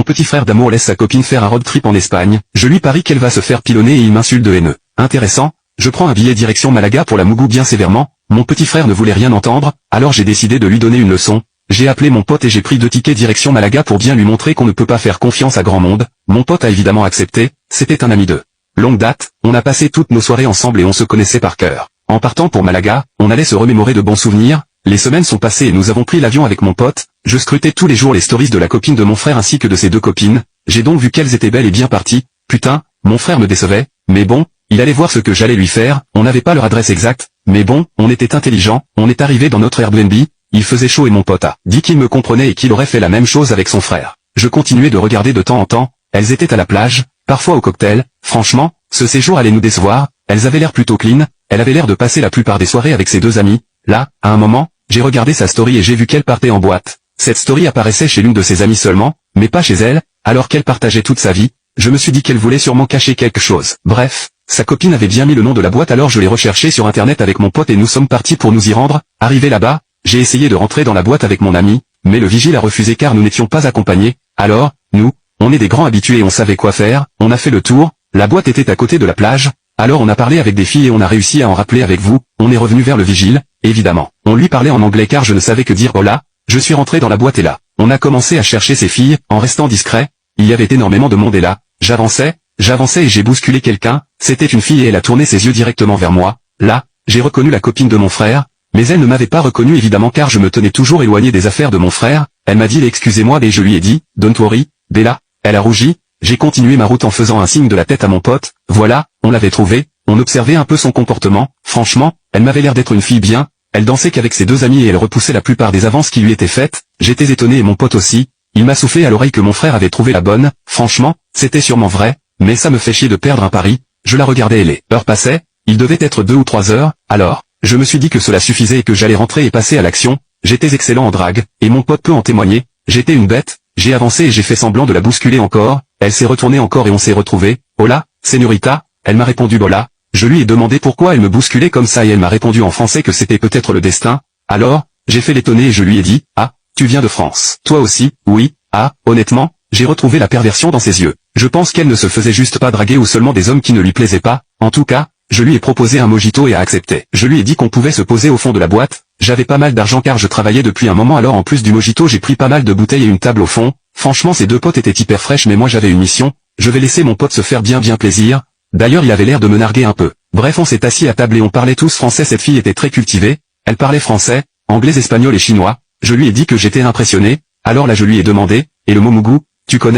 Mon petit frère d'amour laisse sa copine faire un road trip en Espagne, je lui parie qu'elle va se faire pilonner et il m'insulte de haineux. Intéressant, je prends un billet direction Malaga pour la mougou bien sévèrement, mon petit frère ne voulait rien entendre, alors j'ai décidé de lui donner une leçon. J'ai appelé mon pote et j'ai pris 2 tickets direction Malaga pour bien lui montrer qu'on ne peut pas faire confiance à grand monde. Mon pote a évidemment accepté, c'était un ami de longue date, on a passé toutes nos soirées ensemble et on se connaissait par cœur. En partant pour Malaga, on allait se remémorer de bons souvenirs, les semaines sont passées et nous avons pris l'avion avec mon pote, je scrutais tous les jours les stories de la copine de mon frère ainsi que de ses 2 copines, j'ai donc vu qu'elles étaient belles et bien parties, putain, mon frère me décevait, mais bon, il allait voir ce que j'allais lui faire, on n'avait pas leur adresse exacte, mais bon, on était intelligent, on est arrivé dans notre Airbnb, il faisait chaud et mon pote a dit qu'il me comprenait et qu'il aurait fait la même chose avec son frère. Je continuais de regarder de temps en temps, elles étaient à la plage, parfois au cocktail, franchement, ce séjour allait nous décevoir, elles avaient l'air plutôt clean, elle avait l'air de passer la plupart des soirées avec ses 2 amis, là, à un moment, j'ai regardé sa story et j'ai vu qu'elle partait en boîte. Cette story apparaissait chez l'une de ses amies seulement, mais pas chez elle, alors qu'elle partageait toute sa vie, je me suis dit qu'elle voulait sûrement cacher quelque chose. Bref, sa copine avait bien mis le nom de la boîte alors je l'ai recherché sur internet avec mon pote et nous sommes partis pour nous y rendre. Arrivé là-bas, j'ai essayé de rentrer dans la boîte avec mon ami, mais le vigile a refusé car nous n'étions pas accompagnés, alors, nous, on est des grands habitués et on savait quoi faire, on a fait le tour, la boîte était à côté de la plage, alors on a parlé avec des filles et on a réussi à en rappeler avec vous, on est revenu vers le vigile, évidemment. On lui parlait en anglais car je ne savais que dire hola, je suis rentré dans la boîte et là, on a commencé à chercher ces filles, en restant discret, il y avait énormément de monde et là, j'avançais et j'ai bousculé quelqu'un, c'était une fille et elle a tourné ses yeux directement vers moi, là, j'ai reconnu la copine de mon frère, mais elle ne m'avait pas reconnu évidemment car je me tenais toujours éloigné des affaires de mon frère, elle m'a dit excusez-moi et je lui ai dit, don't worry, Bella, elle a rougi, j'ai continué ma route en faisant un signe de la tête à mon pote, voilà, on l'avait trouvée, on observait un peu son comportement, franchement, elle m'avait l'air d'être une fille bien, elle dansait qu'avec ses 2 amis et elle repoussait la plupart des avances qui lui étaient faites, j'étais étonné et mon pote aussi, il m'a soufflé à l'oreille que mon frère avait trouvé la bonne, franchement, c'était sûrement vrai, mais ça me fait chier de perdre un pari, je la regardais et les heures passaient, il devait être 2 ou 3 heures, alors, je me suis dit que cela suffisait et que j'allais rentrer et passer à l'action, j'étais excellent en drague, et mon pote peut en témoigner, j'étais une bête, j'ai avancé et j'ai fait semblant de la bousculer encore, elle s'est retournée encore et on s'est retrouvés, hola, señorita, elle m'a répondu hola, je lui ai demandé pourquoi elle me bousculait comme ça et elle m'a répondu en français que c'était peut-être le destin, alors, j'ai fait l'étonné et je lui ai dit, ah, tu viens de France, toi aussi, oui, ah, honnêtement, j'ai retrouvé la perversion dans ses yeux, je pense qu'elle ne se faisait juste pas draguer ou seulement des hommes qui ne lui plaisaient pas, en tout cas, je lui ai proposé un mojito et a accepté. Je lui ai dit qu'on pouvait se poser au fond de la boîte, j'avais pas mal d'argent car je travaillais depuis un moment alors en plus du mojito j'ai pris pas mal de bouteilles et une table au fond, franchement ces 2 potes étaient hyper fraîches mais moi j'avais une mission, je vais laisser mon pote se faire bien plaisir, d'ailleurs il avait l'air de me narguer un peu. Bref on s'est assis à table et on parlait tous français, cette fille était très cultivée, elle parlait français, anglais, espagnol et chinois, je lui ai dit que j'étais impressionné, alors là je lui ai demandé, et le mot mougou, tu connais ?